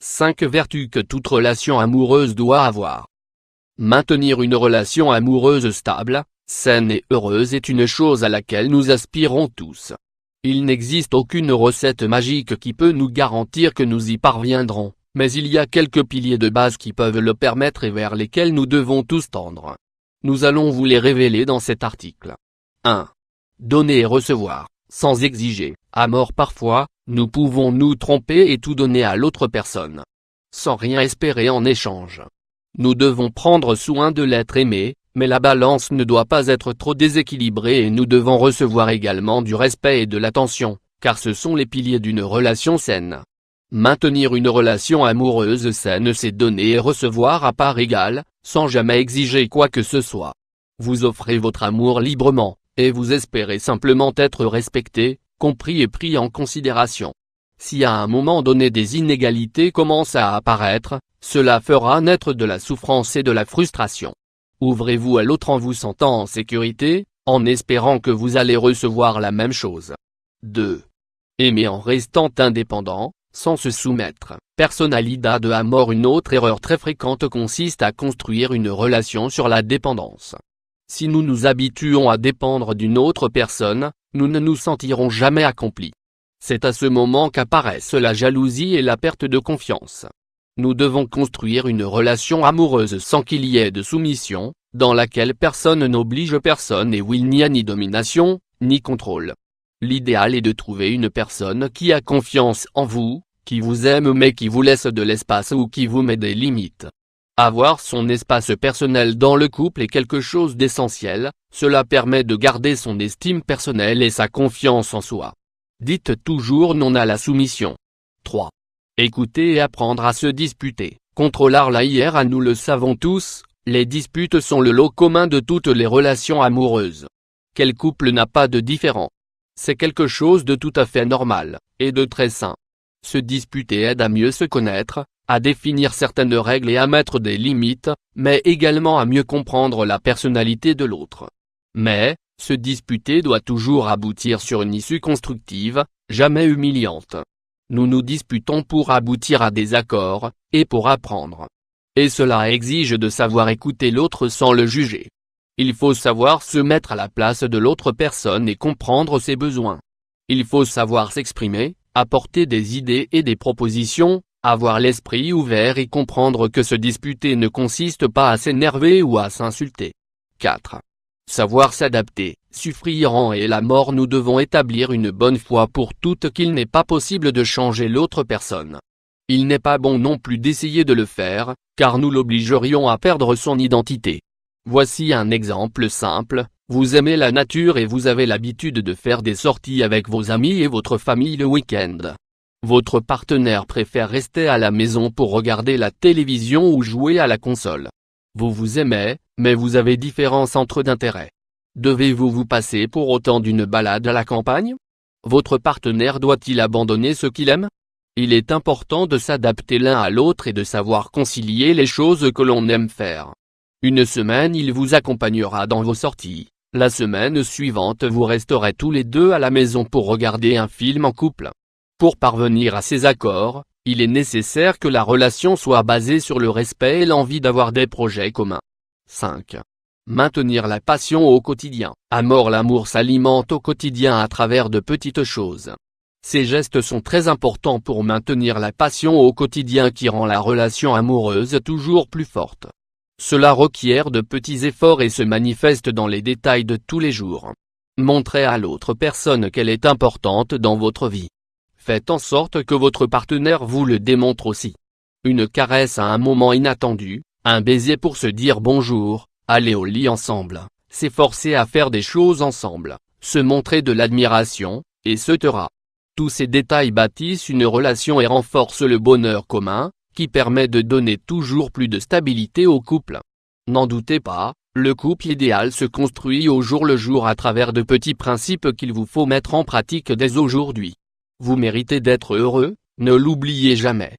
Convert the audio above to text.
5 vertus que toute relation amoureuse doit avoir. Maintenir une relation amoureuse stable, saine et heureuse est une chose à laquelle nous aspirons tous. Il n'existe aucune recette magique qui peut nous garantir que nous y parviendrons, mais il y a quelques piliers de base qui peuvent le permettre et vers lesquels nous devons tous tendre. Nous allons vous les révéler dans cet article. 1. Donner et recevoir, sans exiger. À mort parfois, nous pouvons nous tromper et tout donner à l'autre personne, sans rien espérer en échange. Nous devons prendre soin de l'être aimé, mais la balance ne doit pas être trop déséquilibrée et nous devons recevoir également du respect et de l'attention, car ce sont les piliers d'une relation saine. Maintenir une relation amoureuse saine, c'est donner et recevoir à part égale, sans jamais exiger quoi que ce soit. Vous offrez votre amour librement, et vous espérez simplement être respecté, compris et pris en considération. Si à un moment donné des inégalités commencent à apparaître, cela fera naître de la souffrance et de la frustration. Ouvrez-vous à l'autre en vous sentant en sécurité, en espérant que vous allez recevoir la même chose. 2. Aimer en restant indépendant, sans se soumettre. Personalidad de Amor. Une autre erreur très fréquente consiste à construire une relation sur la dépendance. Si nous nous habituons à dépendre d'une autre personne, nous ne nous sentirons jamais accomplis. C'est à ce moment qu'apparaissent la jalousie et la perte de confiance. Nous devons construire une relation amoureuse sans qu'il y ait de soumission, dans laquelle personne n'oblige personne et où il n'y a ni domination, ni contrôle. L'idéal est de trouver une personne qui a confiance en vous, qui vous aime mais qui vous laisse de l'espace ou qui vous met des limites. Avoir son espace personnel dans le couple est quelque chose d'essentiel, cela permet de garder son estime personnelle et sa confiance en soi. Dites toujours non à la soumission. 3. Écouter et apprendre à se disputer. Contrôler la hiérarchie. Nous le savons tous, les disputes sont le lot commun de toutes les relations amoureuses. Quel couple n'a pas de différends? C'est quelque chose de tout à fait normal, et de très sain. Se disputer aide à mieux se connaître, à définir certaines règles et à mettre des limites, mais également à mieux comprendre la personnalité de l'autre. Mais, se disputer doit toujours aboutir sur une issue constructive, jamais humiliante. Nous nous disputons pour aboutir à des accords, et pour apprendre. Et cela exige de savoir écouter l'autre sans le juger. Il faut savoir se mettre à la place de l'autre personne et comprendre ses besoins. Il faut savoir s'exprimer, apporter des idées et des propositions, avoir l'esprit ouvert et comprendre que se disputer ne consiste pas à s'énerver ou à s'insulter. 4. Savoir s'adapter. Souffrant et la mort. Nous devons établir une bonne fois pour toutes qu'il n'est pas possible de changer l'autre personne. Il n'est pas bon non plus d'essayer de le faire, car nous l'obligerions à perdre son identité. Voici un exemple simple, vous aimez la nature et vous avez l'habitude de faire des sorties avec vos amis et votre famille le week-end. Votre partenaire préfère rester à la maison pour regarder la télévision ou jouer à la console. Vous vous aimez, mais vous avez différents centres d'intérêt. Devez-vous vous passer pour autant d'une balade à la campagne? Votre partenaire doit-il abandonner ce qu'il aime? Il est important de s'adapter l'un à l'autre et de savoir concilier les choses que l'on aime faire. Une semaine il vous accompagnera dans vos sorties, la semaine suivante vous resterez tous les deux à la maison pour regarder un film en couple. Pour parvenir à ces accords, il est nécessaire que la relation soit basée sur le respect et l'envie d'avoir des projets communs. 5. Maintenir la passion au quotidien. Amor. L'amour s'alimente au quotidien à travers de petites choses. Ces gestes sont très importants pour maintenir la passion au quotidien qui rend la relation amoureuse toujours plus forte. Cela requiert de petits efforts et se manifeste dans les détails de tous les jours. Montrez à l'autre personne qu'elle est importante dans votre vie. Faites en sorte que votre partenaire vous le démontre aussi. Une caresse à un moment inattendu, un baiser pour se dire bonjour, aller au lit ensemble, s'efforcer à faire des choses ensemble, se montrer de l'admiration, etc. Tous ces détails bâtissent une relation et renforcent le bonheur commun, qui permet de donner toujours plus de stabilité au couple. N'en doutez pas, le couple idéal se construit au jour le jour à travers de petits principes qu'il vous faut mettre en pratique dès aujourd'hui. Vous méritez d'être heureux, ne l'oubliez jamais.